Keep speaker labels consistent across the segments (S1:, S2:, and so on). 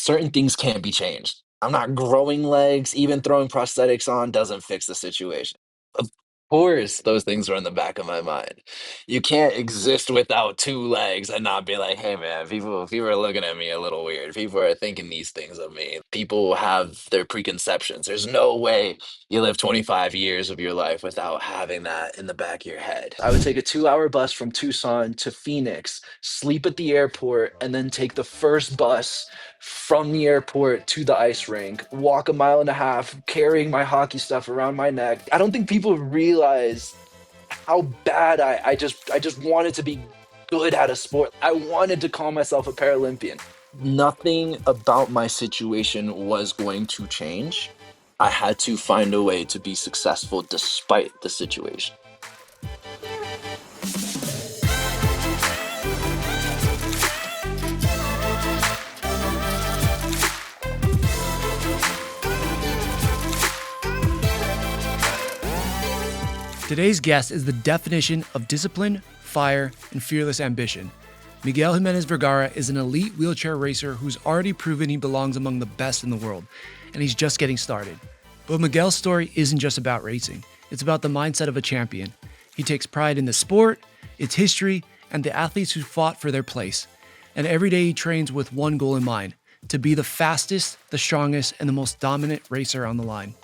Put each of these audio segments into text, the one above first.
S1: certain things can't be changed. I'm not growing legs, even throwing prosthetics on doesn't fix the situation. Of course, those things are in the back of my mind. You can't exist without two legs and not be like, hey man, people are looking at me a little weird. People are thinking these things of me. People have their preconceptions. There's no way you live 25 years of your life without having that in the back of your head. I would take a 2 hour bus from Tucson to Phoenix, sleep at the airport, and then take the first bus from the airport to the ice rink, walk a mile and a half, carrying my hockey stuff around my neck. I don't think people realize how bad I just wanted to be good at a sport. I wanted to call myself a Paralympian. Nothing about my situation was going to change. I had to find a way to be successful despite the situation.
S2: Today's guest is the definition of discipline, fire, and fearless ambition. Miguel Jimenez Vergara is an elite wheelchair racer who's already proven he belongs among the best in the world, and he's just getting started. But Miguel's story isn't just about racing. It's about the mindset of a champion. He takes pride in the sport, its history, and the athletes who fought for their place. And every day he trains with one goal in mind: to be the fastest, the strongest, and the most dominant racer on the line.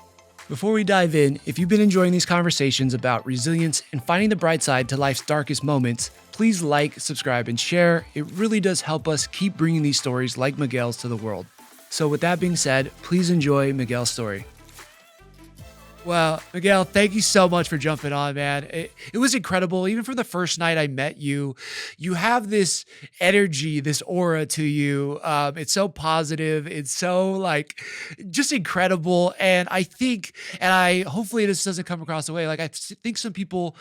S2: Before we dive in, if you've been enjoying these conversations about resilience and finding the bright side to life's darkest moments, please like, subscribe, and share. It really does help us keep bringing these stories like Miguel's to the world. So with that being said, please enjoy Miguel's story. Well, Miguel, thank you so much for jumping on, man. It was incredible. Even from the first night I met you, you have this energy, this aura to you. It's so positive. It's so just incredible. And hopefully this doesn't come across the way. I think some people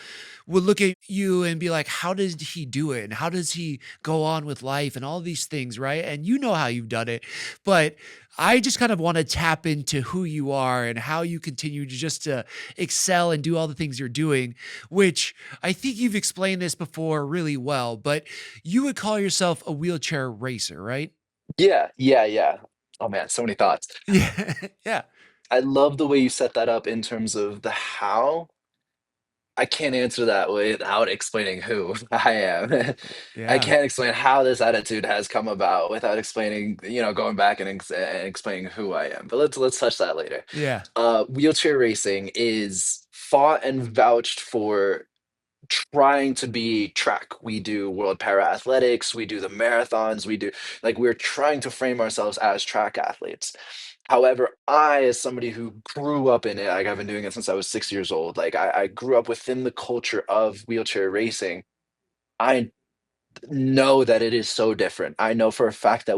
S2: would look at you and be like, how does he do it? And how does he go on with life and all these things, right? And you know how you've done it. But I just kind of want to tap into who you are and how you continue to excel and do all the things you're doing, which I think you've explained this before really well, but you would call yourself a wheelchair racer, right?
S1: Yeah. Oh man, so many thoughts.
S2: Yeah. Yeah.
S1: I love the way you set that up in terms of the how. I can't answer that without explaining who I am. I
S2: Yeah.
S1: can't explain how this attitude has come about without explaining, going back and explaining who I am. But let's touch that later.
S2: Yeah.
S1: Wheelchair racing is fought and vouched for trying to be track. We do world para athletics, we do the marathons, we're trying to frame ourselves as track athletes. However, I, as somebody who grew up in it, like I've been doing it since I was 6 years old, I grew up within the culture of wheelchair racing. I know that it is so different. I know for a fact that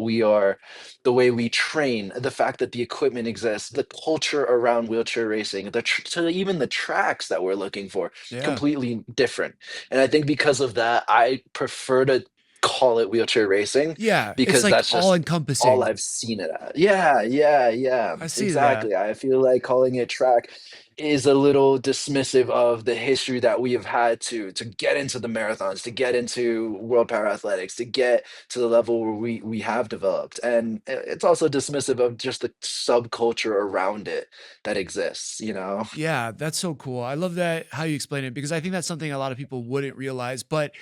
S1: the way we train, the fact that the equipment exists, the culture around wheelchair racing, to even the tracks that we're looking for,
S2: Yeah.
S1: completely different. And I think because of that, I prefer to call it wheelchair racing
S2: Yeah. It's
S1: because
S2: like
S1: that's
S2: all
S1: just all
S2: encompassing.
S1: I've seen it at. Yeah,
S2: I see that.
S1: exactly. I feel like calling it track is a little dismissive of the history that we have had to get into the marathons, to get into world para athletics, to get to the level where we have developed. And it's also dismissive of just the subculture around it that exists.
S2: Yeah, that's so cool. I love that how you explain it because I think that's something a lot of people wouldn't realize. But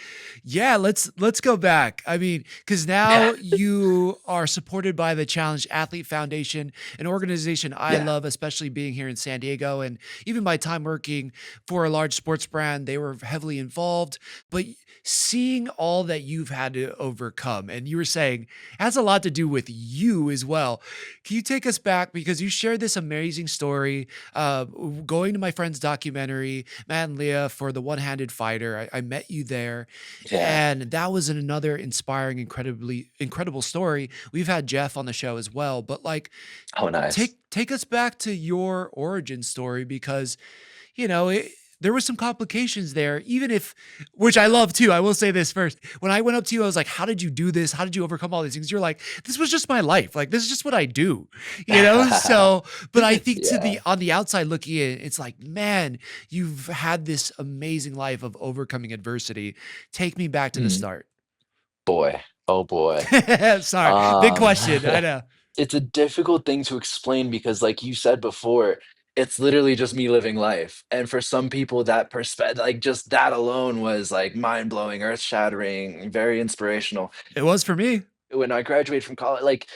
S2: yeah, let's go back. I mean, because
S1: Yeah,
S2: now you are supported by the Challenged Athlete Foundation, an organization I
S1: yeah.
S2: love, especially being here in San Diego. And even my time working for a large sports brand, they were heavily involved. But seeing all that you've had to overcome, and you were saying it has a lot to do with you as well. Can you take us back because you shared this amazing story uh, going to my friend's documentary, Matt and Leah, for the One-Handed Fighter. I met you there,
S1: Yeah.
S2: and that was another inspiring, incredible story. We've had Jeff on the show as well, but
S1: Oh, nice.
S2: take us back to your origin story because you know, it, there was some complications there, even if, which I love too. I will say this first. When I went up to you, I was like, how did you do this? How did you overcome all these things? You're like, this was just my life. This is just what I do, you know? So, but I think
S1: Yeah.
S2: on the outside looking in, it's like, man, you've had this amazing life of overcoming adversity. Take me back to the
S1: Mm,
S2: start.
S1: boy. Oh boy.
S2: Sorry. Big
S1: Um,
S2: question. I know.
S1: it's a difficult thing to explain because, like you said before, it's literally just me living life. And for some people, that perspective, like just that alone was like mind blowing, earth shattering, very inspirational.
S2: It was for me.
S1: When I graduated from college, like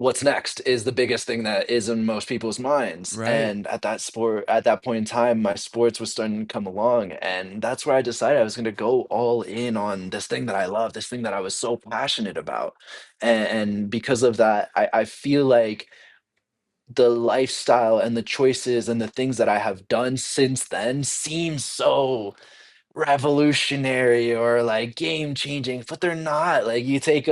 S1: what's next is the biggest thing that is in most people's minds.
S2: Right.
S1: And at that point in time, my sports was starting to come along. And that's where I decided I was going to go all in on this thing that I love, this thing that I was so passionate about. And because of that, I feel like the lifestyle and the choices and the things that I have done since then seem so revolutionary or like game changing, but they're not. Like you take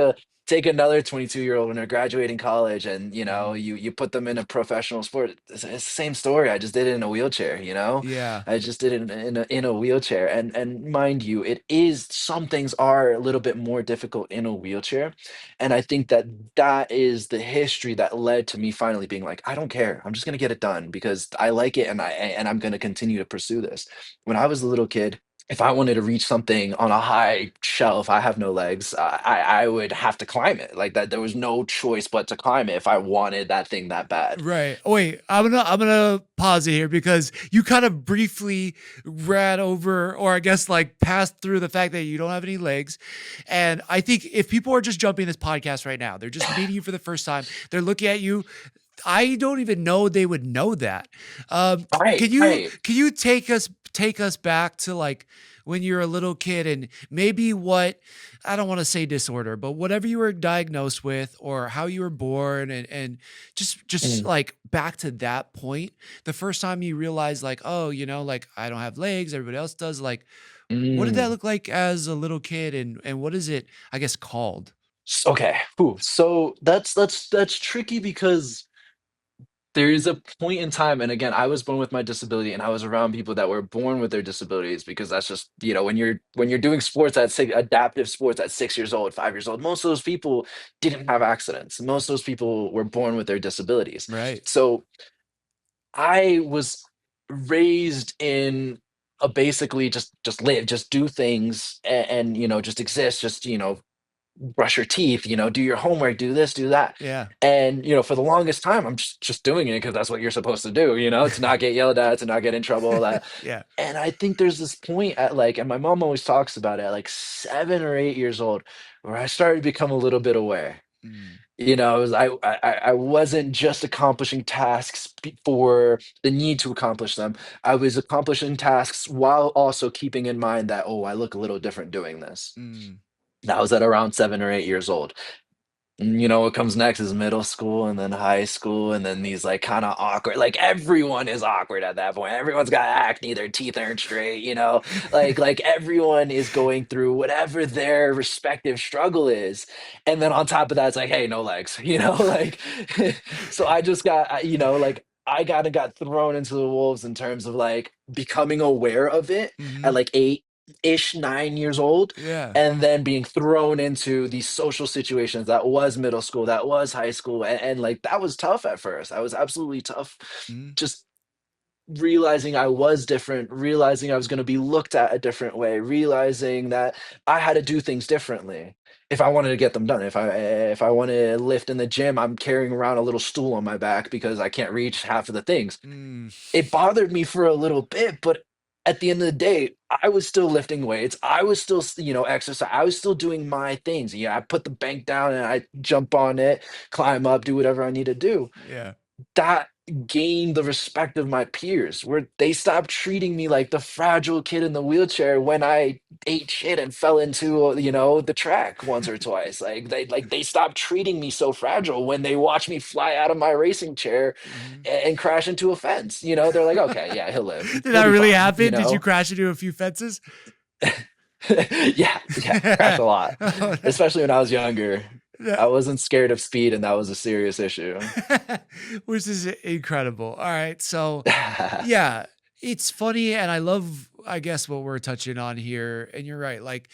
S1: another 22-year-old when they're graduating college and
S2: Mhm.
S1: you put them in a professional sport. It's the same story. I just did it in a wheelchair, you know?
S2: Yeah.
S1: I just did it in a wheelchair. And mind you, it is some things are a little bit more difficult in a wheelchair. And I think that that is the history that led to me finally being like, I don't care. I'm just gonna get it done because I like it and I'm gonna continue to pursue this. When I was a little kid, if I wanted to reach something on a high shelf, I have no legs, I would have to climb it, like, that there was no choice but to climb it if I wanted that thing that bad.
S2: Right. Oh, wait, I'm gonna pause it here because you kind of briefly ran over, or I guess like passed through the fact that you don't have any legs. And I think if people are just jumping this podcast right now, they're just meeting you for the first time, they're looking at you. I don't even know they would know that.
S1: Right, right.
S2: can you take us back to like when you're a little kid and maybe what, I don't want to say disorder, but whatever you were diagnosed with or how you were born, and just
S1: Mm,
S2: like back to that point, the first time you realized like, oh, like I don't have legs, everybody else does. Like, what did that
S1: mm.
S2: look like as a little kid, and what is it, I guess, called?
S1: Okay, whew, so that's tricky because there is a point in time, and again, I was born with my disability, and I was around people that were born with their disabilities because that's just, when you're doing sports at adaptive sports at 6 years old, 5 years old, most of those people didn't have accidents. Most of those people were born with their disabilities.
S2: Right.
S1: So I was raised in a basically just live, just do things, and just exist, just brush your teeth, do your homework, do this, do that.
S2: Yeah.
S1: And, for the longest time, I'm just doing it because that's what you're supposed to do, to not get yelled at, to not get in trouble, all that.
S2: Yeah.
S1: And I think there's this point at like, and my mom always talks about it at like 7 or 8 years old, where I started to become a little bit aware.
S2: Mm,
S1: It was, I wasn't just accomplishing tasks for the need to accomplish them. I was accomplishing tasks while also keeping in mind that, oh, I look a little different doing this.
S2: mm,
S1: That was at around 7 or 8 years old. What comes next is middle school and then high school and then these like kind of awkward, like everyone is awkward at that point. Everyone's got acne, their teeth aren't straight, like everyone is going through whatever their respective struggle is. And then on top of that, it's like, hey, no legs, like so I just got like I got thrown into the wolves in terms of like becoming aware of it at
S2: mhm.
S1: like 8-ish, 9 years old,
S2: Yeah.
S1: and then being thrown into these social situations that was middle school, that was high school, and like that was tough at first. I was absolutely tough.
S2: Mhm,
S1: Just realizing I was different, realizing I was going to be looked at a different way, realizing that I had to do things differently if I wanted to get them done. If I want to lift in the gym, I'm carrying around a little stool on my back because I can't reach half of the things.
S2: mm,
S1: It bothered me for a little bit, but at the end of the day, I was still lifting weights. I was still, exercise. I was still doing my things. Yeah, I put the bank down and I jump on it, climb up, do whatever I need to do.
S2: yeah.
S1: That gained the respect of my peers, where they stopped treating me like the fragile kid in the wheelchair when I ate shit and fell into, the track once or twice. Like they stopped treating me so fragile when they watched me fly out of my racing chair
S2: Mhm.
S1: and crash into a fence. They're like, okay, yeah, he'll live.
S2: Did
S1: He'll
S2: that
S1: be
S2: really
S1: fine,
S2: happen? Did you crash into a few fences?
S1: Yeah, yeah, crashed a lot,
S2: Oh,
S1: especially when I was younger.
S2: no.
S1: I wasn't scared of speed, and that was a serious issue.
S2: Which is incredible. All right. So, yeah, it's funny. And I love, I guess, what we're touching on here. And you're right. Like,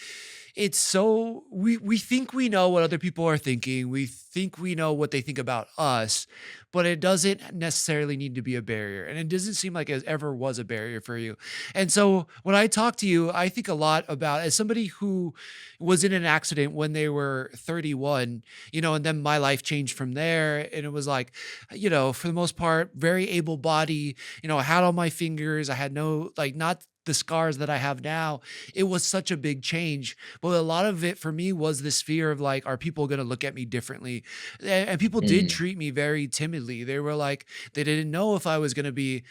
S2: it's so we think we know what other people are thinking. We think we know what they think about us, but it doesn't necessarily need to be a barrier. And it doesn't seem like it ever was a barrier for you. And so when I talk to you, I think a lot about as somebody who was in an accident when they were 31, and then my life changed from there. And it was like, for the most part, very able body, I had all my fingers. I had no, like, not the scars that I have now. It was such a big change. But a lot of it for me was this fear of like, are people going to look at me differently? And people did
S1: Mm,
S2: treat me very timidly. They were like, they didn't know if I was going to be.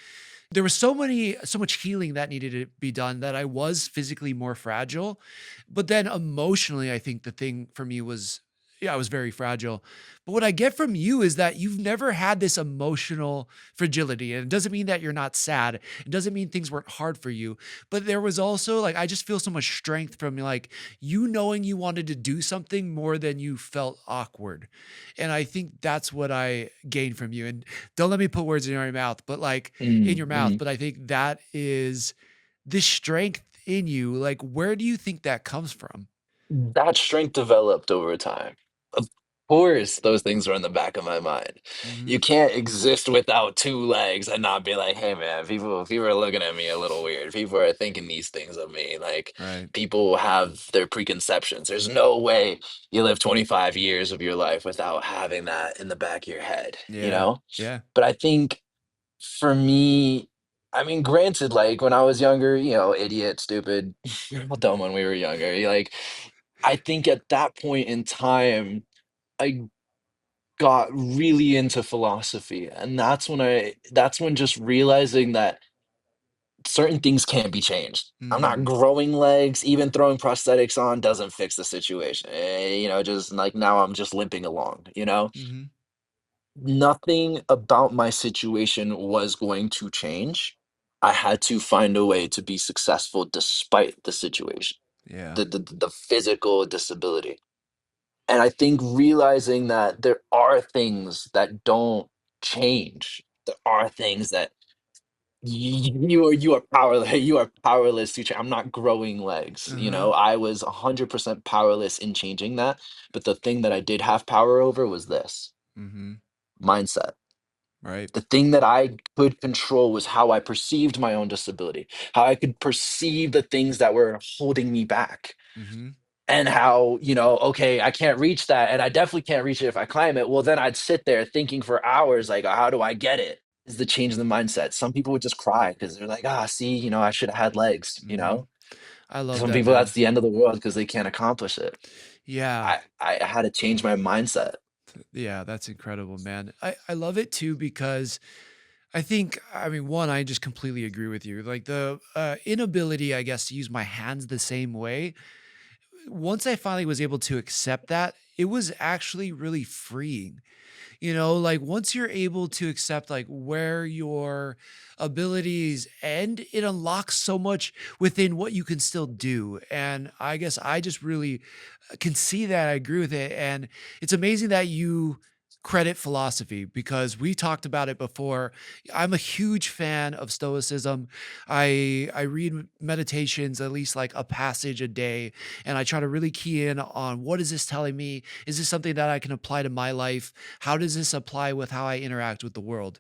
S2: There was so much healing that needed to be done that I was physically more fragile. But then emotionally, I think the thing for me was, yeah, I was very fragile. But what I get from you is that you've never had this emotional fragility. And it doesn't mean that you're not sad. It doesn't mean things weren't hard for you. But there was also like, I just feel so much strength from like you knowing you wanted to do something more than you felt awkward. And I think that's what I gained from you. And don't let me put words in your mouth, but like in your mouth.
S1: mhm.
S2: But I think that is this strength in you. Like, where do you think that comes from?
S1: That strength developed over time. Of course, those things are in the back of my mind.
S2: Hmm.
S1: You can't exist without 2 legs and not be like, "Hey, man, people are looking at me a little weird. People are thinking these things of me." Like,
S2: Right.
S1: people have their preconceptions. There's no way you live 25 years of your life without having that in the back of your head, you
S2: Yeah.
S1: know?
S2: Yeah.
S1: But I think for me, I mean, granted, like, when I was younger, idiot, stupid, real dumb when we were younger, like, I think at that point in time, I got really into philosophy, and that's when just realizing that certain things can't be changed. I'm not
S2: Hmm.
S1: growing legs, even throwing prosthetics on doesn't fix the situation, just, like, now I'm just limping along, you know?
S2: Hmm.
S1: Nothing about my situation was going to change. I had to find a way to be successful despite the situation,
S2: Yeah.
S1: the physical disability. And I think realizing that there are things that don't change. There are things that you are powerless. You are powerless to change. I'm not growing legs.
S2: Uh-huh.
S1: I was 100% powerless in changing that. But the thing that I did have power over was this
S2: Hmm.
S1: mindset.
S2: Right.
S1: The thing that I could control was how I perceived my own disability, how I could perceive the things that were holding me back,
S2: Hmm.
S1: and how, okay, I can't reach that, and I definitely can't reach it if I climb it. Well, then I'd sit there thinking for hours, like, how do I get it? Is the change in the mindset. Some people would just cry because they're like, see, I should have had legs,
S2: Hmm. I love
S1: Some
S2: that,
S1: people, that's
S2: man.
S1: the end of the world because they can't accomplish it.
S2: Yeah.
S1: I had to change my mindset.
S2: Yeah, that's incredible, man. I love it too because I think, I mean, one, I just completely agree with you. Like the inability, I guess, to use my hands the same way. Once I finally was able to accept that, it was actually really freeing. Like once you're able to accept like where your abilities end, it unlocks so much within what you can still do. And I guess I just really can see that. I agree with it. And it's amazing that you credit philosophy because we talked about it before. I'm a huge fan of Stoicism. I read meditations at least like a passage a day, and I try to really key in on what is this telling me? Is this something that I can apply to my life? How does this apply with how I interact with the world?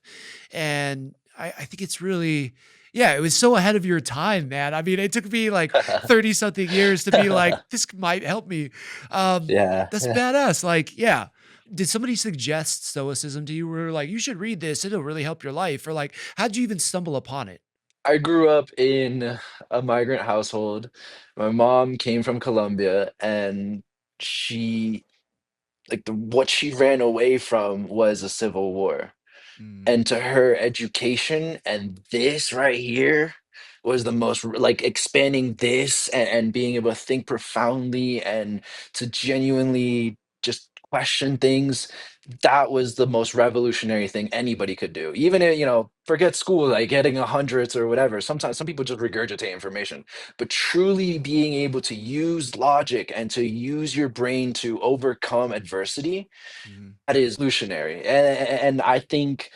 S2: And I think it's really, yeah, it was so ahead of your time, man. I mean, it took me like 30 something years to be like, this might help me. Um,
S1: Yeah.
S2: that's badass. Like, yeah. Did somebody suggest stoicism to you? Where like, you should read this, it'll really help your life? Or like, how'd you even stumble upon it?
S1: I grew up in a migrant household. My mom came from Colombia, and she what she ran away from was a civil war.
S2: Mm,
S1: And to her, education and this right here was the most like expanding this, and being able to think profoundly and to genuinely just question things. That was the most revolutionary thing anybody could do. Even if, forget school, like getting a hundreds or whatever. Sometimes some people just regurgitate information, but truly being able to use logic and to use your brain to overcome adversity,
S2: mhm,
S1: that is revolutionary. And I think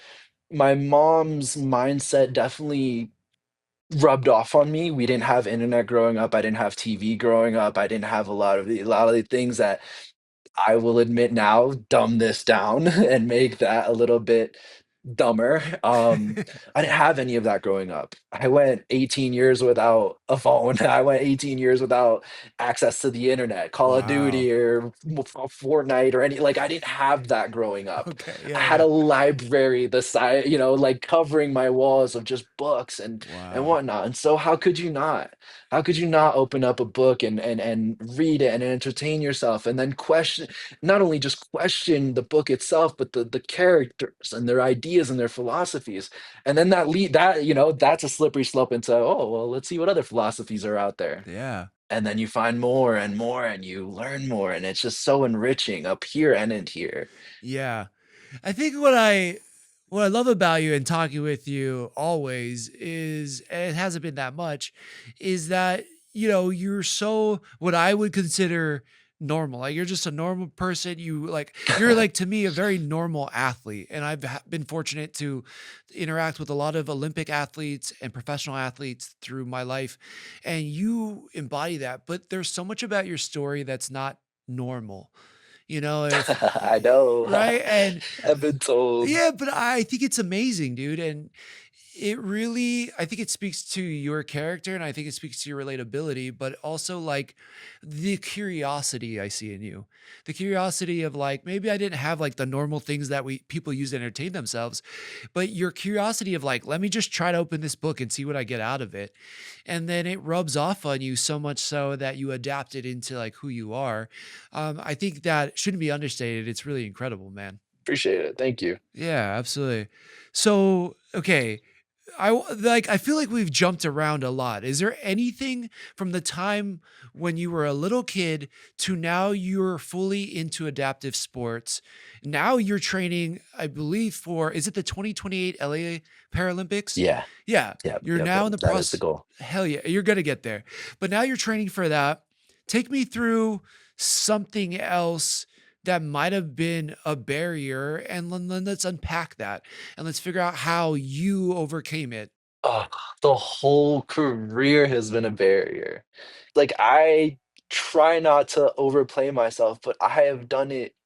S1: my mom's mindset definitely rubbed off on me. We didn't have internet growing up. I didn't have TV growing up. I didn't have a lot of the things that I will admit now, dumb this down and make that a little bit dumber. I didn't have any of that growing up. I went 18 years without a phone. I went 18 years without access to the internet, Call of
S2: Wow.
S1: Duty or Fortnite or any, like I didn't have that growing up.
S2: Okay.
S1: I
S2: Yeah.
S1: had a
S2: Yeah.
S1: library the size, like covering my walls of just books and
S2: Wow.
S1: whatnot. And so how could you not? How could you not open up a book and read it and entertain yourself and then question, not only just question the book itself, but the characters and their ideas and their philosophies. And then that's a slippery slope into, oh, well, let's see what other philosophies are out there.
S2: Yeah.
S1: And then you find more and more and you learn more. And it's just so enriching up here and in here.
S2: Yeah. I think what I love about you and talking with you always is, and it hasn't been that much, is that you're so what I would consider normal. Like you're just a normal person. You're like to me a very normal athlete, and been fortunate to interact with a lot of Olympic athletes and professional athletes through my life, and you embody that. But there's so much about your story that's not normal. If
S1: I know.
S2: right? And
S1: I've been told.
S2: yeah, but I think it's amazing, dude. And I think it speaks to your character and I think it speaks to your relatability, but also like the curiosity I see in you. The curiosity of like, maybe I didn't have like the normal things that people use to entertain themselves, but your curiosity of like, let me just try to open this book and see what I get out of it. And then it rubs off on you so much so that you adapt it into like who you are. I think that shouldn't be understated. It's really incredible, man.
S1: Appreciate it. Thank you.
S2: Yeah, absolutely. So, okay, I feel like we've jumped around a lot. Is there anything from the time when you were a little kid to now you're fully into adaptive sports? Now you're training, I believe, for is it the 2028 LA Paralympics?
S1: Yeah.
S2: Yeah,
S1: Yep.
S2: you're
S1: Yep.
S2: now
S1: Yep.
S2: in the
S1: That is the
S2: process.
S1: goal.
S2: Hell yeah, you're gonna get there. But now you're training for that. Take me through something else that might have been a barrier, and then let's unpack that and let's figure out how you overcame it.
S1: Oh, the whole career has been a barrier. Like, I try not to overplay myself, but I have done it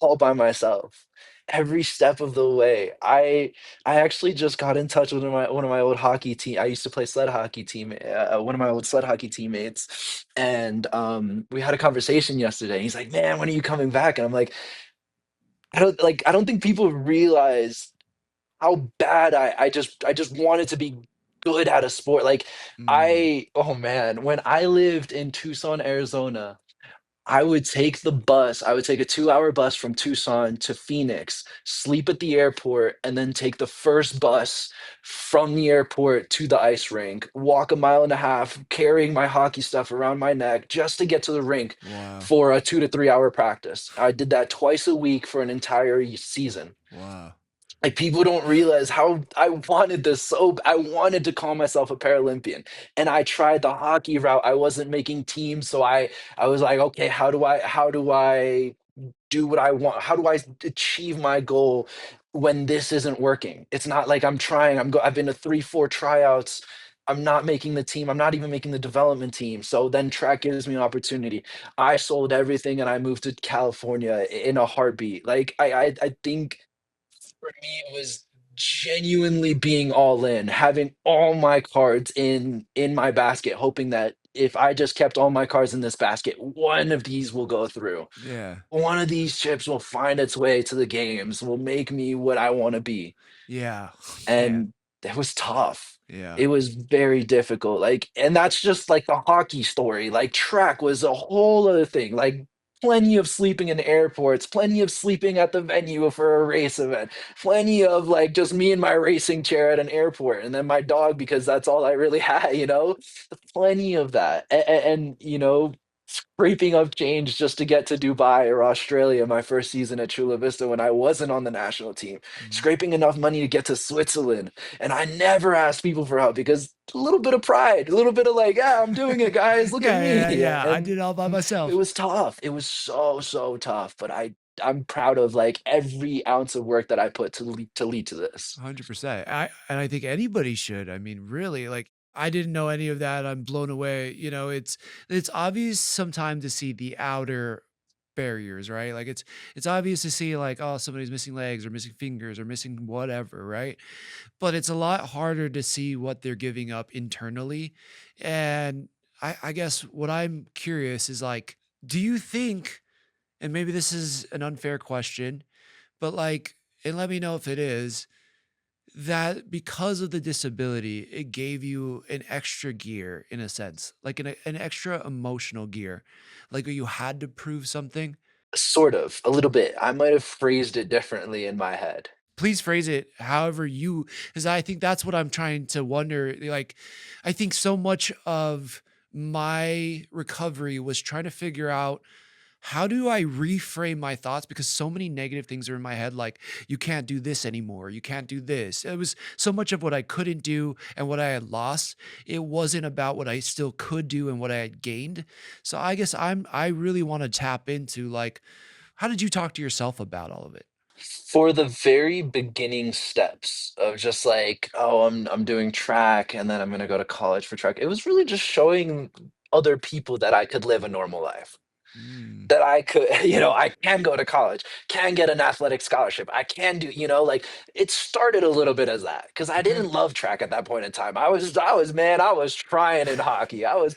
S1: all by myself every step of the way. I actually just got in touch with one of my old hockey team. I used to play sled hockey team, one of my old sled hockey teammates, and we had a conversation yesterday. He's like, "Man, when are you coming back?" And I'm like, I don't think people realize how bad I just wanted to be good at a sport. Like,
S2: Mm,
S1: oh man, when I lived in Tucson, Arizona, I would take a 2-hour bus from Tucson to Phoenix, sleep at the airport, and then take the first bus from the airport to the ice rink, walk a mile and a half, carrying my hockey stuff around my neck just to get to the rink
S2: wow.
S1: for a 2 to 3 hour practice. I did that twice a week for an entire season.
S2: Wow.
S1: Like, people don't realize how I wanted to call myself a Paralympian, and I tried the hockey route. I wasn't making teams, so I was like, "Okay, how do I do what I want? How do I achieve my goal when this isn't working?" It's not like I'm trying. I've been to 3, 4 tryouts. I'm not making the team. I'm not even making the development team. So then track gives me an opportunity. I sold everything and I moved to California in a heartbeat. Like, I think for me, it was genuinely being all in, having all my cards in my basket, hoping that if I just kept all my cards in this basket, one of these will go through.
S2: Yeah.
S1: One of these chips will find its way to the games, will make me what I want to be.
S2: Yeah. Man.
S1: And it was tough.
S2: Yeah.
S1: It was very difficult, like, and that's just, like, the hockey story. Like, track was a whole other thing, like, plenty of sleeping in airports, plenty of sleeping at the venue for a race event, plenty of, like, just me and my racing chair at an airport, and then my dog because that's all I really had, you know? Plenty of that, and, scraping up change just to get to Dubai or Australia my first season at Chula Vista when I wasn't on the national team,
S2: Mhm.
S1: scraping enough money to get to Switzerland, and I never asked people for help because a little bit of pride, a little bit of like, "Yeah, I'm doing it, guys, look at
S2: Yeah,
S1: me,"
S2: yeah, yeah. I
S1: and
S2: did it all by
S1: it
S2: myself.
S1: was tough. It was so, so tough, but I'm proud of, like, every ounce of work that I put to lead to this.
S2: 100%. I think anybody should. I mean, really, like I didn't know any of that. I'm blown away. You know, it's obvious sometimes to see the outer barriers, right? Like it's obvious to see like, oh, somebody's missing legs or missing fingers or missing whatever, right? But it's a lot harder to see what they're giving up internally. And I guess what I'm curious is like, do you think, and maybe this is an unfair question, but like, and let me know if it is, that because of the disability, it gave you an extra gear in a sense, like an extra emotional gear, like you had to prove something.
S1: Sort of, a little bit. I might have phrased it differently in my head.
S2: Please phrase it however you, because I think that's what I'm trying to wonder. Like, I think so much of my recovery was trying to figure out, how do I reframe my thoughts? Because so many negative things are in my head, like, you can't do this anymore. You can't do this. It was so much of what I couldn't do and what I had lost. It wasn't about what I still could do and what I had gained. So I guess I really want to tap into like, how did you talk to yourself about all of it?
S1: For the very beginning steps of just like, oh, I'm doing track and then I'm gonna go to college for track, it was really just showing other people that I could live a normal life.
S2: Mm,
S1: That I could, I can go to college, can get an athletic scholarship. I can do, like it started a little bit as that because I
S2: okay.
S1: didn't love track at that point in time. Man, I was trying in hockey. I was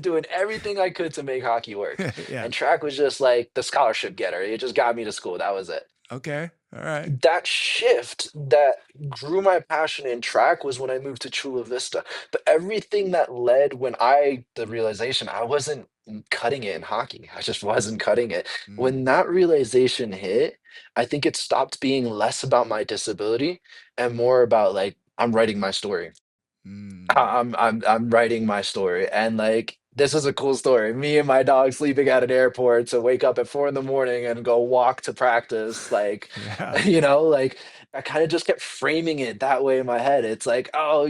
S1: doing everything I could to make hockey work.
S2: Yeah.
S1: And track was just like the scholarship getter. It just got me to school. That was it.
S2: Okay. All right.
S1: That shift that grew my passion in track was when I moved to Chula Vista. But everything that led the realization I wasn't cutting it in hockey. I just wasn't cutting it. When
S2: Mm,
S1: that realization hit, I think it stopped being less about my disability and more about like, I'm writing my story.
S2: mm.
S1: I'm writing my story, and like this is a cool story. Me and my dog sleeping at an airport to wake up at 4 in the morning and go walk to practice. Like,
S2: Yeah.
S1: like I kind of just kept framing it that way in my head. It's like, oh,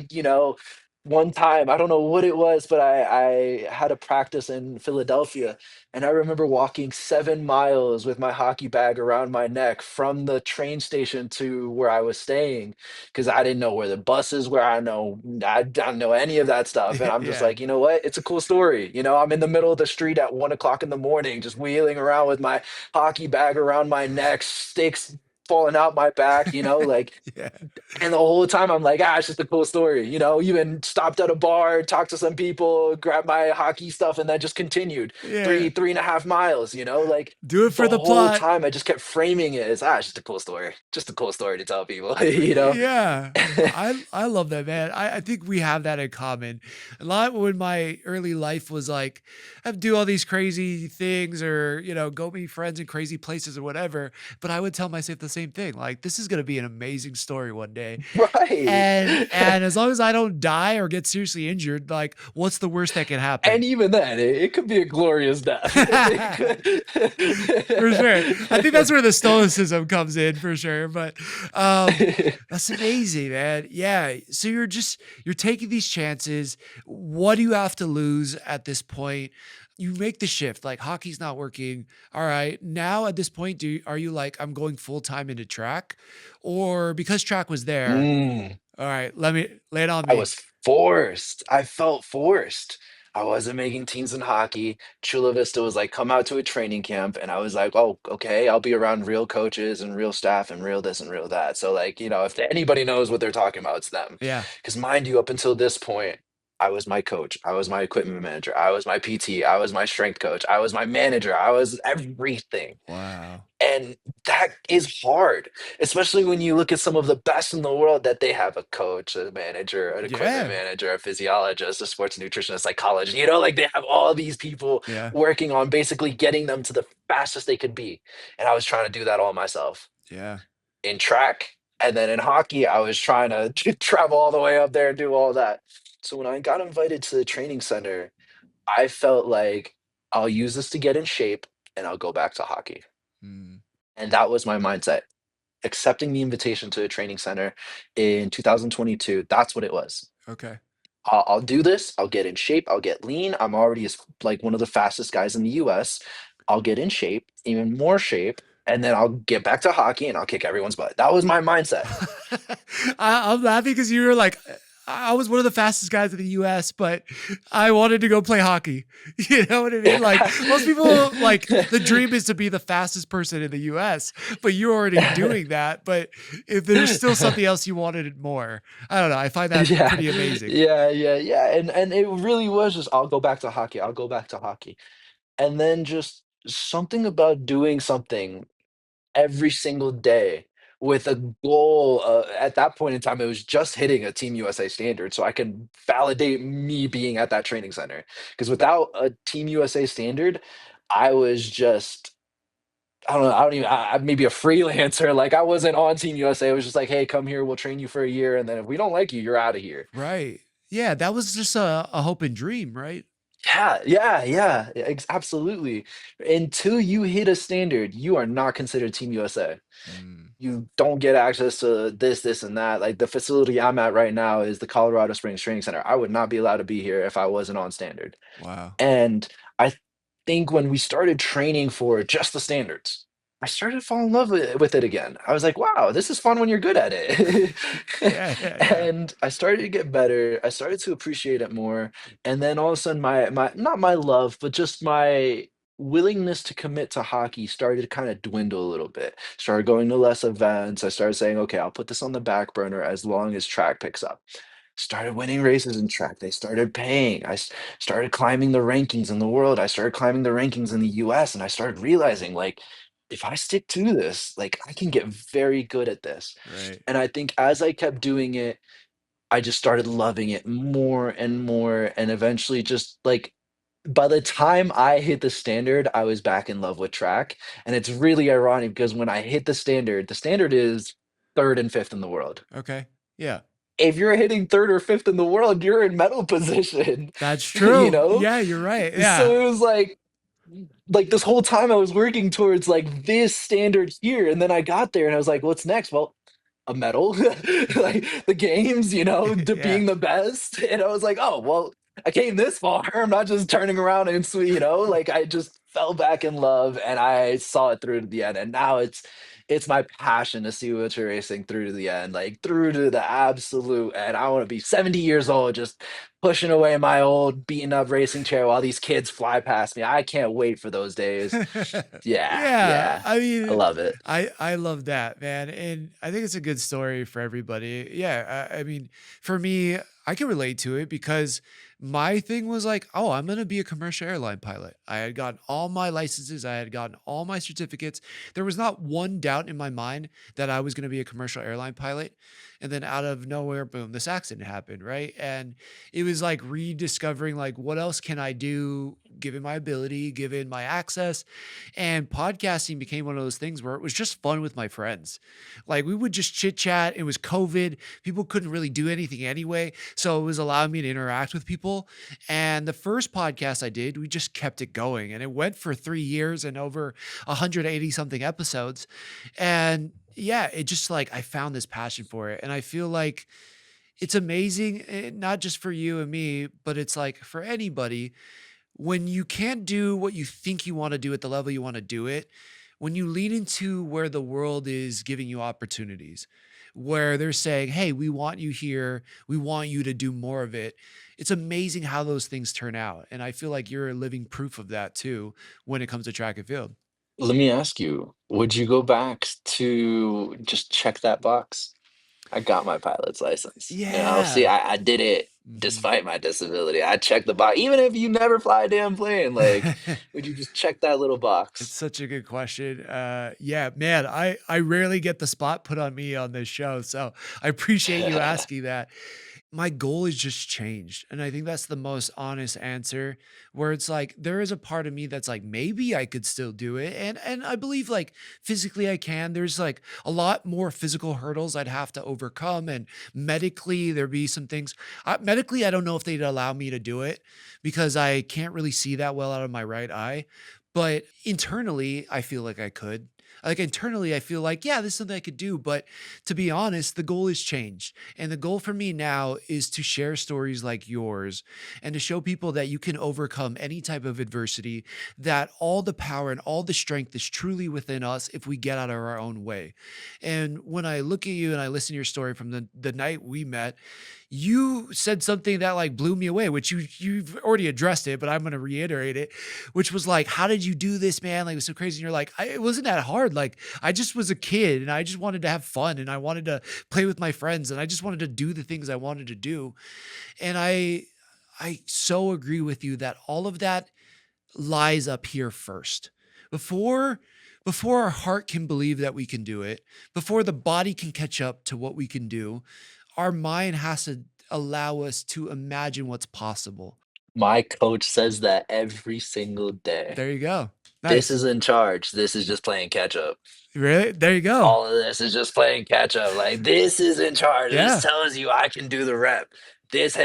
S1: one time I don't know what it was, but I had a practice in Philadelphia, and I remember walking 7 miles with my hockey bag around my neck from the train station to where I was staying because I didn't know where the buses were. I don't know any of that stuff. And I'm just
S2: Yeah.
S1: like, you know what? It's a cool story. I'm in the middle of the street at 1 o'clock in the morning, just wheeling around with my hockey bag around my neck, sticks falling out my back, like
S2: Yeah.
S1: and the whole time I'm like, it's just a cool story, even stopped at a bar, talked to some people, grabbed my hockey stuff, and then just continued
S2: Yeah.
S1: 3.5 miles, like
S2: Do it
S1: the
S2: for the
S1: whole
S2: plot.
S1: time I just kept framing it as it's just a cool story. Just a cool story to tell people,
S2: Yeah. I love that, man. I think we have that in common. A lot when my early life was like, I have to do all these crazy things or, go meet friends in crazy places or whatever. But I would tell myself the same thing. Like, this is gonna be an amazing story one day.
S1: Right.
S2: And as long as I don't die or get seriously injured, like, what's the worst that can
S1: And
S2: happen?
S1: even then, it could be a glorious death. It
S2: For sure. I think that's
S1: could.
S2: where the stoicism comes in for sure. But that's amazing, man. Yeah. So you're taking these chances. What do you have to lose at this point? You make the shift, like hockey's not working. All right. Now at this point, are you like, I'm going full time into track? Or because track was there,
S1: Mm.
S2: all right, let me lay it on
S1: I
S2: me.
S1: was forced. I felt forced. I wasn't making teams in hockey. Chula Vista was like, come out to a training camp. And I was like, oh, okay, I'll be around real coaches and real staff and real this and real that. So, like, if anybody knows what they're talking about, it's them.
S2: Yeah.
S1: Because, mind you, up until this point, I was my coach. I was my equipment manager. I was my PT. I was my strength coach. I was my manager. I was everything.
S2: Wow.
S1: And that is hard, especially when you look at some of the best in the world that they have a coach, a manager, an equipment
S2: Yeah.
S1: manager, a physiologist, a sports nutritionist, psychologist, like they have all these people
S2: Yeah.
S1: working on basically getting them to the fastest they could be. And I was trying to do that all myself
S2: Yeah.
S1: in track. And then in hockey, I was trying to travel all the way up there and do all that. So when I got invited to the training center, I felt like I'll use this to get in shape and I'll go back to hockey.
S2: Mm,
S1: And that was my mindset. Accepting the invitation to a training center in 2022, that's what it was.
S2: okay.
S1: I'll do this. I'll get in shape. I'll get lean. I'm already like one of the fastest guys in the US. I'll get in shape, even more shape, and then I'll get back to hockey and I'll kick everyone's butt. That was my mindset.
S2: I'm laughing because you were like, I was one of the fastest guys in the US, but I wanted to go play hockey. You know what I mean? Like most people, like the dream is to be the fastest person in the US, but you're already doing that. But if there's still something else you wanted more, I don't know. I find that
S1: Yeah,
S2: pretty amazing.
S1: yeah, and it really was just, "I'll go back to hockey, I'll go back to hockey." And then just something about doing something every single day with a goal, at that point in time, it was just hitting a Team USA standard so I could validate me being at that training center. Because without a Team USA standard, I was just I don't even maybe a freelancer, like, I wasn't on Team USA, it was just like, "Hey, come here, we'll train you for a year, and then if we don't like you, you're outta here."
S2: Right. Yeah. That was just a hope and dream, right?
S1: Yeah, absolutely. Until you hit a standard, you are not considered Team USA.
S2: Mm,
S1: You don't get access to this, and that. Like the facility I'm at right now is the Colorado Springs Training Center. I would not be allowed to be here if I wasn't on standard.
S2: wow.
S1: And I think when we started training for just the standards, I started to fall in love with it again. I was like, wow, this is fun when you're good at it.
S2: Yeah. Yeah. Yeah.
S1: And I started to get better. I started to appreciate it more. And then all of a sudden my not my love, but just my willingness to commit to hockey started to kind of dwindle a little bit. Started going to less events. I started saying, okay, I'll put this on the back burner as long as track picks up. Started winning races in track. They started paying. Started climbing the rankings in the world. I started climbing the rankings in the US, and I started realizing, like, if I stick to this, like, I can get very good at this.
S2: Right.
S1: And I think as I kept doing it, I just started loving it more and more, and eventually just, like, by the time I hit the standard, I was back in love with track, and it's really ironic because when I hit the standard is 3rd and 5th in the world.
S2: Okay. Yeah.
S1: If you're hitting 3rd or 5th in the world, you're in medal position,
S2: That's
S1: you
S2: true.
S1: know?
S2: Yeah. You're right. Yeah.
S1: So it was like, this whole time I was working towards, like, this standard here, and then I got there and I was like, "What's next?" Well, a medal, like, the games, to
S2: Yeah.
S1: being the best, and I was like, "Oh, well, I came this far, I'm not just turning around and like, I just fell back in love, and I saw it through to the end, and now it's my passion to see wheelchair racing through to the end, like, through to the absolute end. I wanna be 70 years old just pushing away my old beaten up racing chair while these kids fly past me. I can't wait for those days. Yeah,
S2: Yeah,
S1: yeah.
S2: I
S1: I
S2: mean,
S1: love it.
S2: I love that, man, and I think it's a good story for everybody. Yeah, I mean, for me, I can relate to it because my thing was like, oh, I'm gonna be a commercial airline pilot. I had gotten all my licenses, I had gotten all my certificates. There was not one doubt in my mind that I was gonna be a commercial airline pilot. And then out of nowhere, boom, this accident happened, right? And it was like rediscovering like what else can I do given my ability, given my access, and podcasting became one of those things where it was just fun with my friends. Like we would just chit chat. It was COVID. People couldn't really do anything anyway. So it was allowing me to interact with people. And the first podcast I did, we just kept it going. And it went for 3 years and over 180 something episodes. And yeah, it just like I found this passion for it. And I feel like it's amazing, not just for you and me, but it's like for anybody when you can't do what you think you want to do at the level you want to do it, when you lean into where the world is giving you opportunities, where they're saying, hey, we want you here, we want you to do more of it. It's amazing how those things turn out. And I feel like you're a living proof of that too when it comes to track and field.
S1: Let me ask you, would you go back to just check that box? I got my pilot's license. See,
S2: Yeah.
S1: I did it
S2: Mhm.
S1: despite my disability. I checked the box. Even if you never fly a damn plane, like, would you just check that little
S2: It's
S1: box?
S2: such a good question. Yeah, man, I rarely get the spot put on me on this show, so I appreciate you asking that. My goal has just changed, and I think that's the most honest answer, where it's like there is a part of me that's like maybe I could still do it, and I believe like physically I can. There's like a lot more physical hurdles I'd have to overcome, and medically there'd be some things. Medically, I don't know if they'd allow me to do it because I can't really see that well out of my right eye. But internally, I feel like I could. Like internally, I feel like, yeah, this is something I could do. But to be honest, the goal has changed. And the goal for me now is to share stories like yours and to show people that you can overcome any type of adversity, that all the power and all the strength is truly within us if we get out of our own way. And when I look at you and I listen to your story from the night we met, you said something that like blew me away, which you've already addressed it, but I'm gonna reiterate it, which was like, how did you do this, man? Like it was so crazy. And you're like, it wasn't that hard. Like I just was a kid and I just wanted to have fun and I wanted to play with my friends and I just wanted to do the things I wanted to do. And I so agree with you that all of that lies up here first. Before before our heart can believe that we can do it, before the body can catch up to what we can do, our mind has to allow us to imagine what's possible.
S1: My coach says that every single day.
S2: There you go.
S1: This
S2: Nice.
S1: is in charge. This is just playing catch up.
S2: Really? There you go.
S1: All of this is just playing catch up. Like this is in charge. This
S2: Yeah.
S1: tells you I can do the rep. This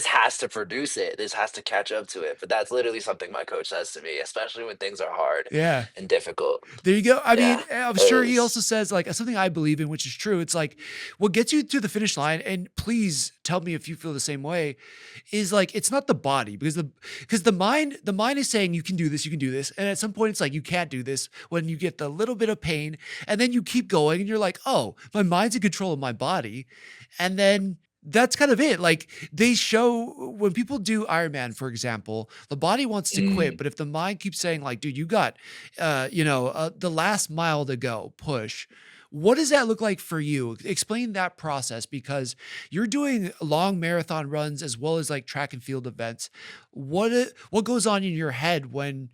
S1: has to produce it. This has to catch up to it. But that's literally something my coach says to me, especially when things are hard
S2: Yeah.
S1: and difficult.
S2: There you go. I mean,
S1: Yeah,
S2: I'm
S1: it
S2: sure he
S1: is.
S2: also says like something I believe in, which is true. It's like what gets you to the finish line, and please tell me if you feel the same way, is like it's not the body because the mind is saying you can do this, and at some point it's like you can't do this when you get the little bit of pain, and then you keep going, and you're like, oh, my mind's in control of my body, and then that's kind of it. Like they show when people do Ironman, for example, the body wants to quit,
S1: Mm.
S2: but if the mind keeps saying like, dude, you got, the last mile to go, push. What does that look like for you? Explain that process because you're doing long marathon runs as well as like track and field events. What goes on in your head when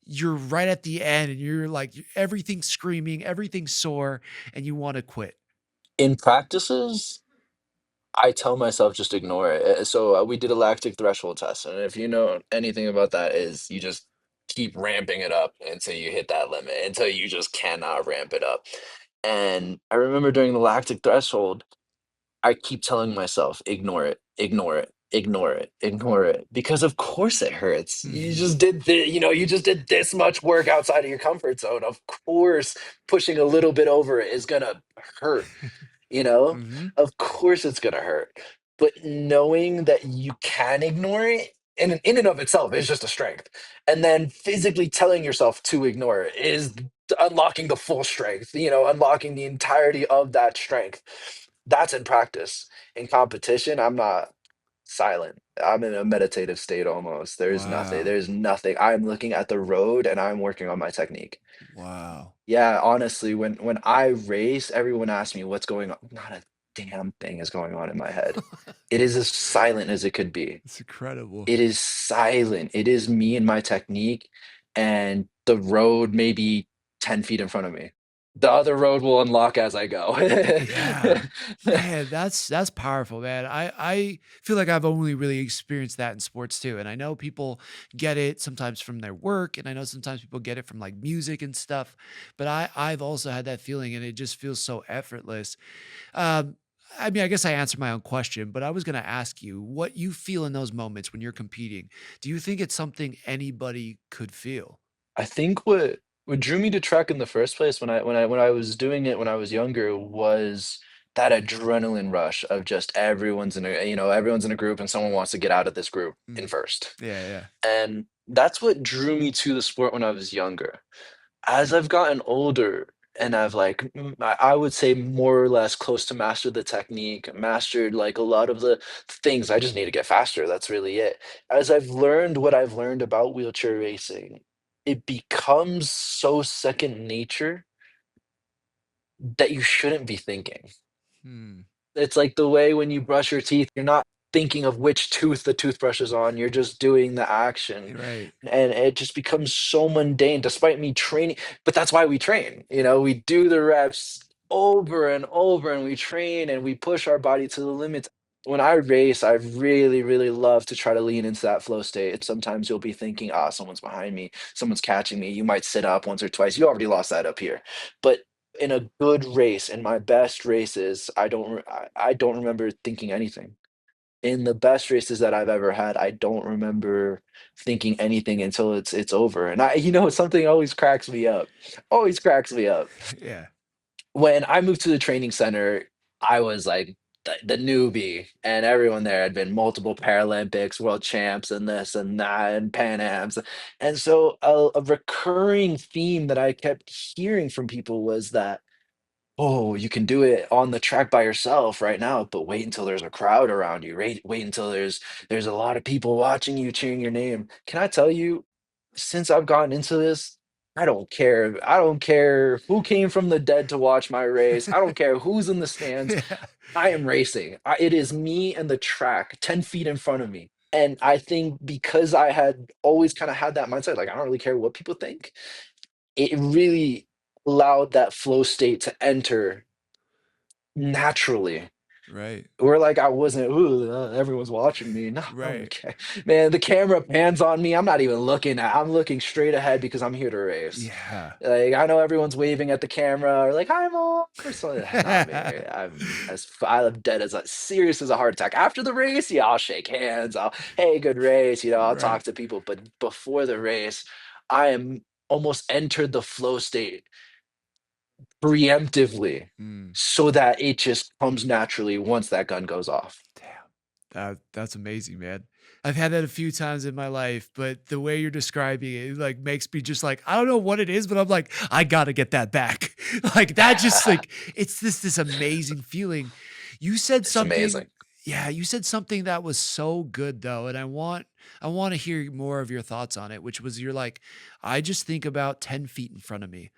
S2: you're right at the end and you're like everything's screaming, everything's sore, and you want to quit?
S1: In practices, I tell myself just ignore it. So we did a lactic threshold test, and if you know anything about that, is you just keep ramping it up until you hit that limit, until you just cannot ramp it up. And I remember during the lactic threshold, I keep telling myself, ignore it, ignore it, ignore it, ignore it, because of course it hurts.
S2: Hmm.
S1: You just did this much work outside of your comfort zone. Of course, pushing a little bit over it is gonna hurt. You know?
S2: Hmm.
S1: Of course it's gonna hurt, but knowing that you can ignore it in and of itself is just a strength, and then physically telling yourself to ignore it is unlocking the full strength, unlocking the entirety of that strength. That's in practice. In competition, I'm not silent. I'm in a meditative state almost.
S2: Wow.
S1: There's nothing. I'm looking at the road and I'm working on my technique.
S2: Wow.
S1: Yeah, honestly, when I race, everyone asks me what's going on. Not a damn thing is going on in my head. It is as silent as it could be.
S2: It's incredible.
S1: It is silent. It is me and my technique, and the road maybe 10 feet in front of me. The other road will unlock as I go.
S2: Yeah. Man, that's powerful, man. I feel like I've only really experienced that in sports too. And I know people get it sometimes from their work, and I know sometimes people get it from like music and stuff. But I've also had that feeling and it just feels so effortless. Um, I mean, I guess I answered my own question, but I was going to ask you what you feel in those moments when you're competing. Do you think it's something anybody could feel?
S1: I think what drew me to track in the first place when I was doing it when I was younger was that adrenaline rush of just everyone's in a group and someone wants to get out of this group in
S2: Mm.
S1: first.
S2: Yeah, yeah.
S1: And that's what drew me to the sport when I was younger. As I've gotten older and I've I would say more or less close to mastered the technique, mastered like a lot of the things. I just need to get faster. That's really it. As I've learned what I've learned about wheelchair racing, it becomes so second nature that you shouldn't be thinking.
S2: Hmm.
S1: It's like the way when you brush your teeth, you're not thinking of which tooth the toothbrush is on, you're just doing the action,
S2: Right.
S1: and it just becomes so mundane despite me training, but that's why we train, we do the reps over and over, and we train, and we push our body to the limits. When I race, I really, really love to try to lean into that flow state. Sometimes you'll be thinking, "Ah, someone's behind me, someone's catching me." You might sit up once or twice, you already lost that up here, but in a good race, in my best races, I don't remember thinking anything. In the best races that I've ever had, I don't remember thinking anything until it's over, and something always cracks me up, always cracks me up.
S2: Yeah.
S1: When I moved to the training center, I was like the newbie, and everyone there had been multiple Paralympics, world champs, and this and that, and Pan Ams. And so a recurring theme that I kept hearing from people was that oh, you can do it on the track by yourself right now, but wait until there's a crowd around you. Wait until there's a lot of people watching you cheering your name. Can I tell you, since I've gotten into this, I don't care. I don't care who came from the dead to watch my race. I don't care who's in the stands.
S2: Yeah.
S1: I am racing. It is me and the track 10 feet in front of me. And I think because I had always kind of had that mindset, like, I don't really care what people think, it really allowed that flow state to enter naturally.
S2: Right.
S1: Where like I wasn't, ooh, everyone's watching me. No, I don't
S2: Right.
S1: care. Man, the camera pans on me. I'm not even looking I'm looking straight ahead because I'm here to race.
S2: Yeah.
S1: Like I know everyone's waving at the camera or like, hi Mo or something. Not me. I'm dead as serious as a heart attack. After the race, yeah, I'll shake hands. Hey, good race, I'll
S2: Right.
S1: talk to people. But before the race, I am almost entered the flow state preemptively
S2: Mm.
S1: so that it just comes naturally once that gun goes off.
S2: Damn. That's amazing, man. I've had that a few times in my life, but the way you're describing it, like makes me just like, I don't know what it is, but I'm like, I gotta get that back. Like that just like it's this amazing feeling. You said
S1: It's
S2: something,
S1: amazing.
S2: yeah, you said something that was so good though. And I want to hear more of your thoughts on it, which was you're like, I just think about 10 feet in front of me.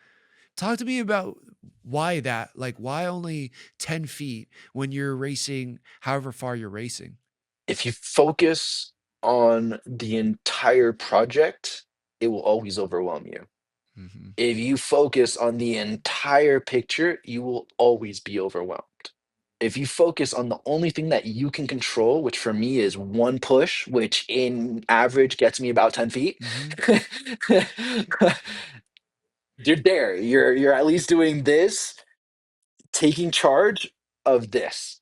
S2: Talk to me about why that, like why only 10 feet when you're racing, however far you're racing.
S1: If you focus on the entire project, it will always overwhelm you.
S2: Mhm.
S1: If you focus on the entire picture, you will always be overwhelmed. If you focus on the only thing that you can control, which for me is one push, which in average gets me about 10 feet,
S2: Mhm.
S1: you're there. You're at least doing this, taking charge of this.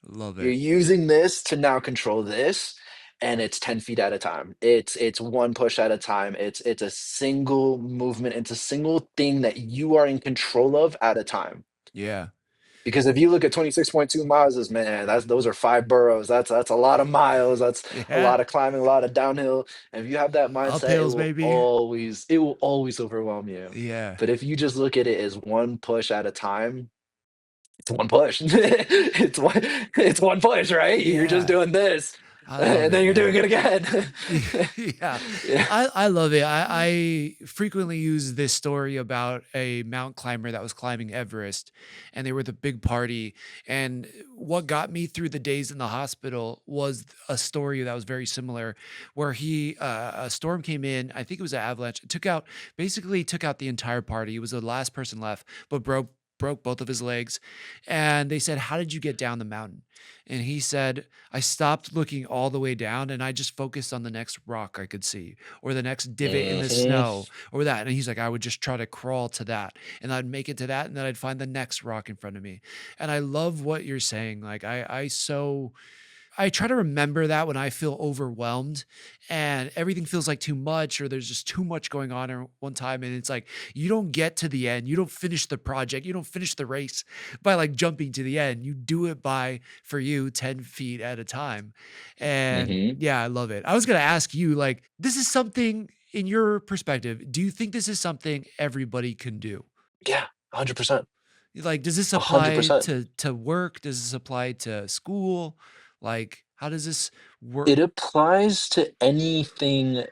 S2: Love
S1: You're
S2: it.
S1: using this to now control this, and it's 10 feet at a time. It's one push at a time. It's a single movement. It's a single thing that you are in control of at a time.
S2: Yeah.
S1: Because if you look at 26.2 miles, is man, those are 5 boroughs. That's a lot of miles. That's a
S2: Yeah.
S1: lot of climbing, a lot of downhill. And if you have that mindset,
S2: Uphills, maybe.
S1: it will always overwhelm you.
S2: Yeah.
S1: But if you just look at it as one push at a time, it's one push. It's one push, right? You're just
S2: Yeah.
S1: doing this,
S2: I love
S1: and then
S2: it,
S1: you're doing
S2: man.
S1: it again.
S2: Yeah.
S1: Yeah.
S2: I love it. I frequently use this story about a mountain climber that was climbing Everest and they were the big party. And what got me through the days in the hospital was a story that was very similar where a storm came in, I think it was an avalanche, it took out the entire party. He was the last person left, but broke both of his legs. And they said, "How did you get down the mountain?" And he said, I stopped looking all the way down and I just focused on the next rock I could see or the next divot in the
S1: Mhm.
S2: snow or that. And he's like, I would just try to crawl to that and I'd make it to that. And then I'd find the next rock in front of me. And I love what you're saying. Like, I try to remember that when I feel overwhelmed and everything feels like too much or there's just too much going on at one time. And it's like, you don't get to the end. You don't finish the project. You don't finish the race by like jumping to the end. You do it by, for you, 10 feet at a time. And
S1: Mhm.
S2: yeah, I love it. I was going to ask you, like, this is something in your perspective. Do you think this is something everybody can do?
S1: Yeah, 100%.
S2: Like, does this apply
S1: 100%.
S2: to work? Does this apply to school? Like, how does this work?
S1: It applies to anything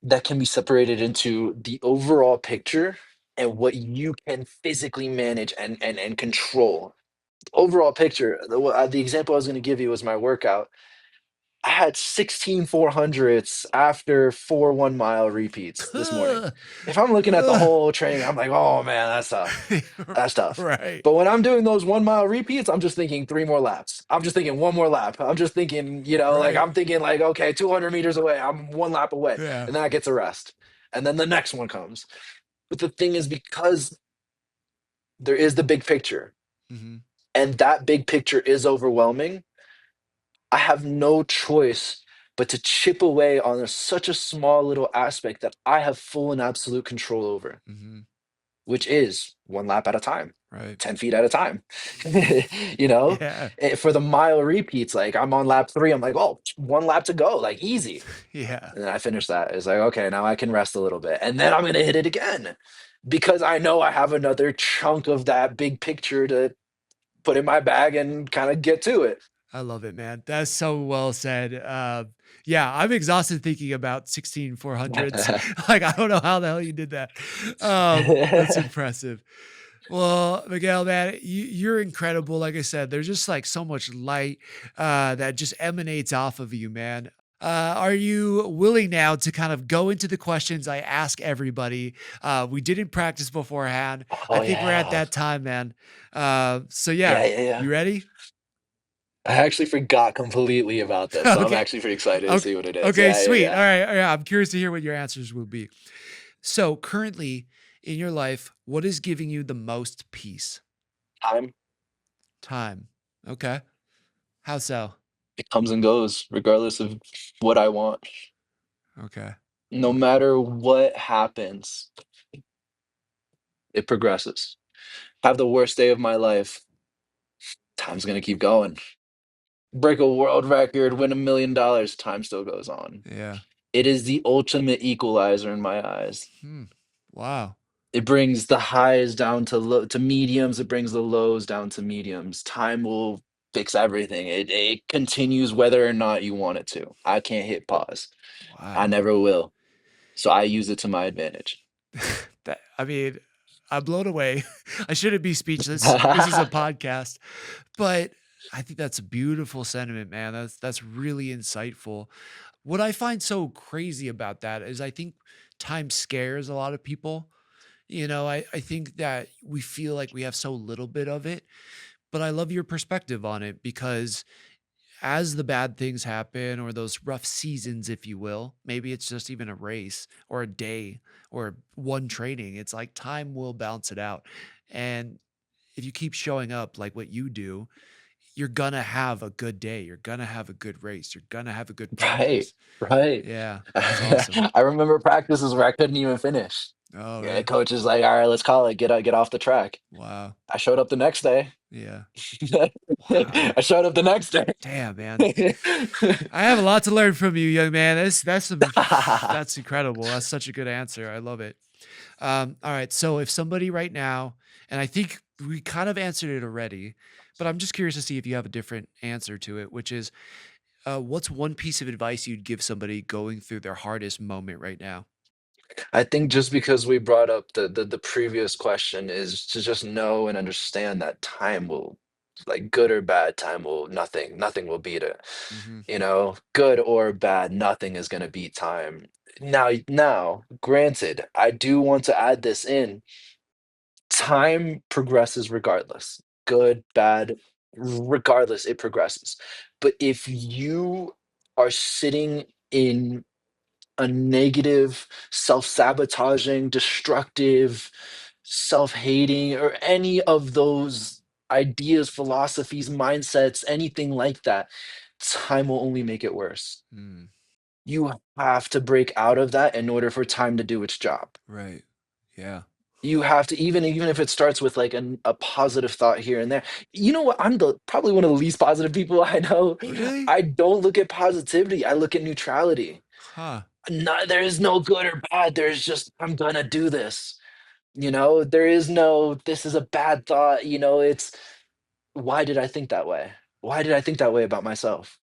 S1: that can be separated into the overall picture and what you can physically manage and control. Overall picture, the example I was gonna give you was my workout. I had 16 400s after 4 1 mile repeats this morning. If I'm looking at the whole training, I'm like, "Oh, man, that's tough. That's tough."
S2: Right.
S1: But when I'm doing those 1 mile repeats, I'm just thinking 3 more laps. I'm just thinking 1 more lap. I'm just thinking, like,
S2: Right.
S1: I'm thinking like, "Okay, 200 meters away. I'm 1 lap away."
S2: Yeah.
S1: And then I get to rest. And then the next one comes. But the thing is because there is the big picture,
S2: Mhm.
S1: and that big picture is overwhelming, I have no choice but to chip away on such a small little aspect that I have full and absolute control over,
S2: Mhm.
S1: which is 1 lap at a time,
S2: Right.
S1: 10 feet at a time. you know,
S2: Yeah.
S1: For the mile repeats, like I'm on lap 3, I'm like, oh, 1 lap to go, like easy.
S2: Yeah.
S1: And then I finish that. It's like, okay, now I can rest a little bit. And then I'm going to hit it again. because I know I have another chunk of that big picture to put in my bag and kind of get to it.
S2: I love it, man. That's so well said. Yeah, I'm exhausted thinking about 16/400s. Like, I don't know how the hell you did that. That's impressive. Well, Miguel, man, you're incredible. Like I said, there's just like so much light that just emanates off of you, man. Are you willing now to kind of go into the questions I ask everybody? We didn't practice beforehand. I
S1: Oh
S2: think we're at
S1: yeah.
S2: that time, man. So yeah,
S1: Yeah, yeah, yeah.
S2: you ready?
S1: I actually forgot completely about this, so I'm
S2: Okay.
S1: actually pretty excited to
S2: Okay.
S1: see what it is.
S2: Okay,
S1: Yeah, yeah,
S2: sweet. All
S1: yeah.
S2: right. All right. I'm curious to hear what your answers will be. So, currently in your life, what is giving you the most peace?
S1: Time,
S2: Time. Okay. How so?
S1: it comes and goes regardless of what I want.
S2: Okay.
S1: No matter what happens, it progresses. Have the worst day of my life, time's gonna keep going. Break a world record, win $1 million, time still goes on.
S2: Yeah.
S1: It is the ultimate equalizer in my eyes.
S2: Hmm. Wow.
S1: It brings the highs down to mediums, it brings the lows down to mediums. Time will fix everything. It continues whether or not you want it to. I can't hit pause. I
S2: Wow.
S1: never will. So I use it to my advantage.
S2: That I mean, I'm blown away. I shouldn't be speechless. This is a podcast, but I think that's a beautiful sentiment, man. That's really insightful. What I find so crazy about that is I think time scares a lot of people. I think that we feel like we have so little bit of it, but I love your perspective on it because as the bad things happen or those rough seasons, if you will, maybe it's just even a race or a day or one training. It's like time will balance it out. And if you keep showing up like what you do, you're gonna have a good day. You're gonna have a good race. You're gonna have a good
S1: Right,
S2: practice.
S1: right.
S2: Yeah, that's awesome.
S1: I remember practices where I couldn't even finish.
S2: Oh,
S1: Yeah,
S2: really?
S1: coach is like, "All right, let's call it. Get off the track."
S2: Wow.
S1: I showed up the next day.
S2: Yeah. Wow.
S1: I showed up the next day.
S2: Damn, man. I have a lot to learn from you, young man. That's incredible. That's such a good answer. I love it. All right. So if somebody right now, and I think we kind of answered it already, but I'm just curious to see if you have a different answer to it, which is what's one piece of advice you'd give somebody going through their hardest moment right now?
S1: I think just because we brought up the previous question is to just know and understand that time will, like good or bad, time will nothing will beat it.
S2: Hmm.
S1: Good or bad, nothing is gonna beat time. Now, granted, I do want to add this in. Time progresses regardless. Good, bad, regardless, it progresses. But if you are sitting in a negative, self-sabotaging, destructive, self-hating, or any of those ideas, philosophies, mindsets, anything like that, time will only make it worse.
S2: Mm,
S1: You have to break out of that in order for time to do its job.
S2: right. Yeah.
S1: You have to, even if it starts with like a positive thought here and there. You know what? I'm the probably one of the least positive people I know.
S2: Really?
S1: I don't look at positivity. I look at neutrality.
S2: Huh.
S1: There is no good or bad. There's just I'm gonna do this. There is no this is a bad thought. It's why did I think that way? Why did I think that way about myself?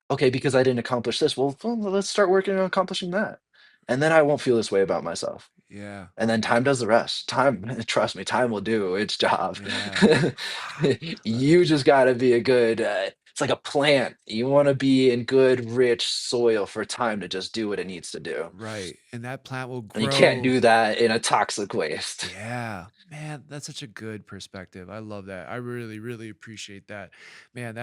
S1: Okay, because I didn't accomplish this. Well, let's start working on accomplishing that. And then I won't feel this way about myself.
S2: Yeah.
S1: And then time does the rest. Time, trust me, time will do its job.
S2: Yeah. Wow.
S1: You just gotta be a good, it's like a plant. You wanna be in good, rich soil for time to just do what it needs to do.
S2: Right. And that plant will
S1: And you can't
S2: grow.
S1: do that in a toxic waste.
S2: Yeah. Man, that's such a good perspective. I love that. I really, really appreciate that. Man,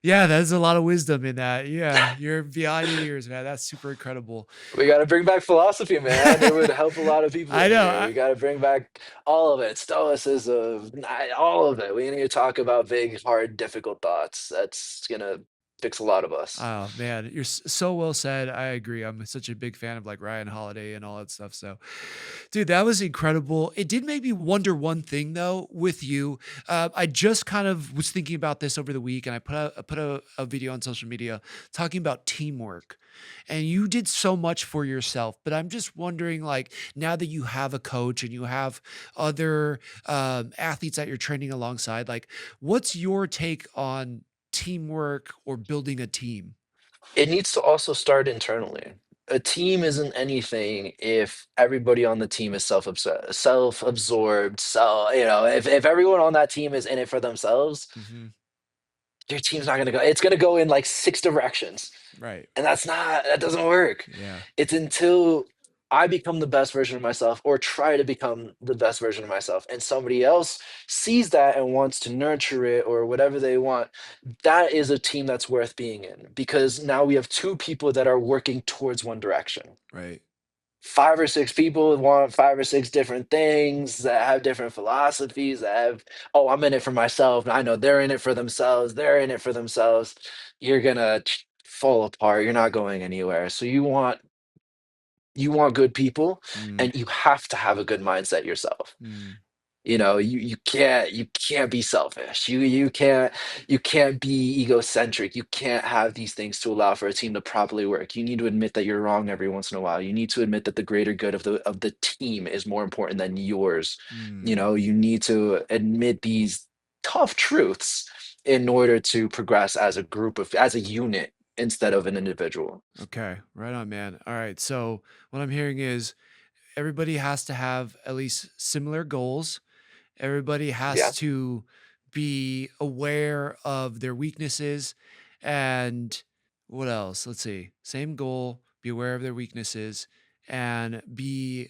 S2: yeah, that's a lot of wisdom in that. Yeah. You're beyond your years, man. That's super incredible.
S1: We gotta bring back philosophy, man. It would help a lot of people
S2: I
S1: in
S2: know.
S1: here. We gotta bring back all of it, stoicism, all of it. We need to talk about big, hard, difficult thoughts. That's gonna fix a lot of us.
S2: Oh man, you're so well said. I agree. I'm such a big fan of like Ryan Holiday and all that stuff. So, dude, that was incredible. It did make me wonder one thing though with you. I just kind of was thinking about this over the week, and I put a video on social media talking about teamwork. And you did so much for yourself, but I'm just wondering, like, now that you have a coach and you have other athletes that you're training alongside, like, what's your take on teamwork or building a team?
S1: It needs to also start internally. A team isn't anything if everybody on the team is self-absorbed. So, if everyone on that team is in it for themselves,
S2: Hmm.
S1: your team's not gonna go. It's gonna go in like six directions.
S2: Right.
S1: And that doesn't work.
S2: Yeah.
S1: It's until I become the best version of myself or try to become the best version of myself and somebody else sees that and wants to nurture it or whatever they want. That is a team that's worth being in because now we have two people that are working towards one direction.
S2: Right.
S1: Five or six people want five or six different things that have different philosophies that have, oh, I'm in it for myself. I know they're in it for themselves. They're in it for themselves. You're gonna fall apart. You're not going anywhere. So you want good people
S2: Mm,
S1: and you have to have a good mindset yourself.
S2: mm,
S1: You can't be selfish. You can't be egocentric. You can't have these things to allow for a team to properly work. You need to admit that you're wrong every once in a while. You need to admit that the greater good of the team is more important than yours.
S2: mm.
S1: You need to admit these tough truths in order to progress as a unit instead of an individual.
S2: Okay. Right on, man. All right. So what I'm hearing is everybody has to have at least similar goals. Everybody has
S1: Yeah,
S2: to be aware of their weaknesses. And what else? Let's see. Same goal, be aware of their weaknesses and be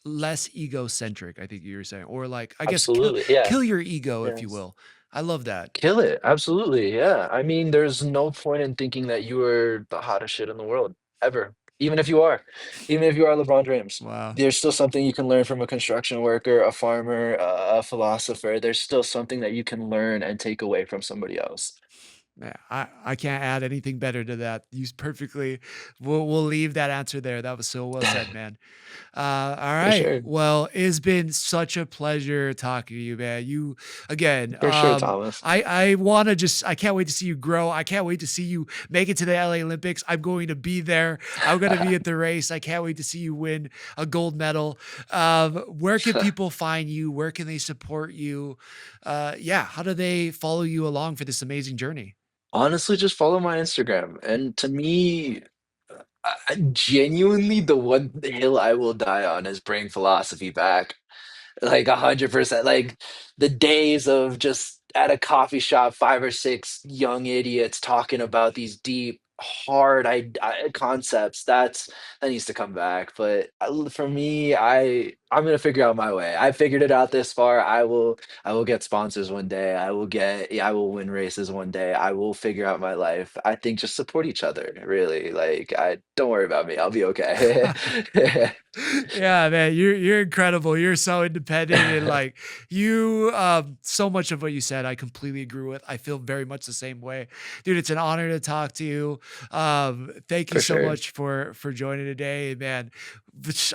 S2: less egocentric, I think you were saying. Or like, I guess
S1: absolutely. Yeah.
S2: kill your ego, if you
S1: Yes.
S2: will. I love that.
S1: Kill it. Absolutely. Yeah. I mean, there's no point in thinking that you are the hottest shit in the world ever. Even if you are LeBron James,
S2: Wow.
S1: there's still something you can learn from a construction worker, a farmer, a philosopher. There's still something that you can learn and take away from somebody else.
S2: Yeah, I can't add anything better to that. You perfectly. We'll leave that answer there. That was so well said, man. All
S1: For
S2: right.
S1: sure.
S2: Well, it's been such a pleasure talking to you, man. You again.
S1: For sure, Thomas.
S2: I want to just. I can't wait to see you grow. I can't wait to see you make it to the LA Olympics. I'm going to be there. I'm going to be at the race. I can't wait to see you win a gold medal. Where can people find you? Where can they support you? Yeah. How do they follow you along for this amazing journey?
S1: Honestly, just follow my Instagram. And to me, genuinely, the one hill I will die on is bring philosophy back. Like 100%. Like the days of just at a coffee shop, five or six young idiots talking about these deep, hard concepts. That needs to come back. But for me, I'm gonna figure out my way. I figured it out this far. I will get sponsors one day. I will win races one day. I will figure out my life. I think just support each other, really. Like I don't worry about me. I'll be okay.
S2: Yeah, man, you're incredible. You're so independent and like you so much of what you said I completely agree with. I feel very much the same way. Dude, it's an honor to talk to you. Thank you
S1: For
S2: so
S1: sure.
S2: much for joining today, man.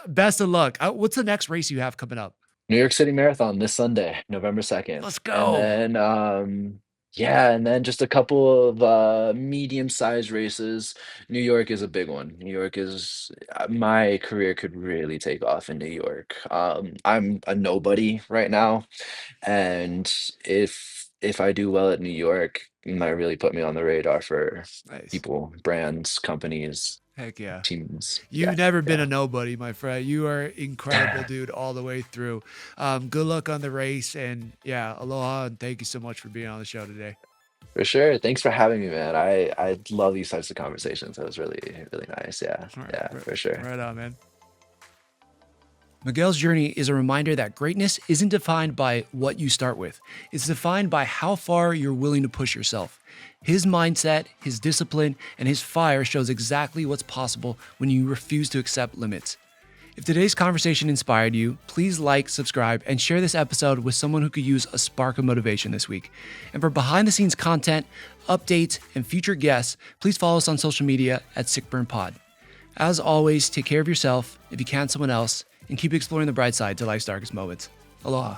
S2: Best of luck. What's the next race you have coming up?
S1: New York City Marathon this Sunday, November 2nd.
S2: Let's
S1: And
S2: go.
S1: then, yeah, and then just a couple of medium-sized races. New York is a big one. New York is my career could really take off in New York. I'm a nobody right now, and if I do well at New York, it might really put me on the radar for
S2: Nice.
S1: people, brands, companies,
S2: Heck yeah.
S1: teams.
S2: You've
S1: Yeah,
S2: never been a
S1: yeah.
S2: nobody, my friend. You are incredible, dude, all the way through. Good luck on the race and yeah, aloha and thank you so much for being on the show today.
S1: For sure. Thanks for having me, man. I love these types of conversations. It was really, really nice. Yeah.
S2: All right,
S1: Yeah, for sure.
S2: right on, man. Miguel's journey is a reminder that greatness isn't defined by what you start with. It's defined by how far you're willing to push yourself. His mindset, his discipline, and his fire shows exactly what's possible when you refuse to accept limits. If today's conversation inspired you, please like, subscribe, and share this episode with someone who could use a spark of motivation this week. And for behind the scenes content, updates, and future guests, please follow us on social media at SickBurnPod. As always, take care of yourself, if you can, someone else, and keep exploring the bright side to life's darkest moments. Aloha.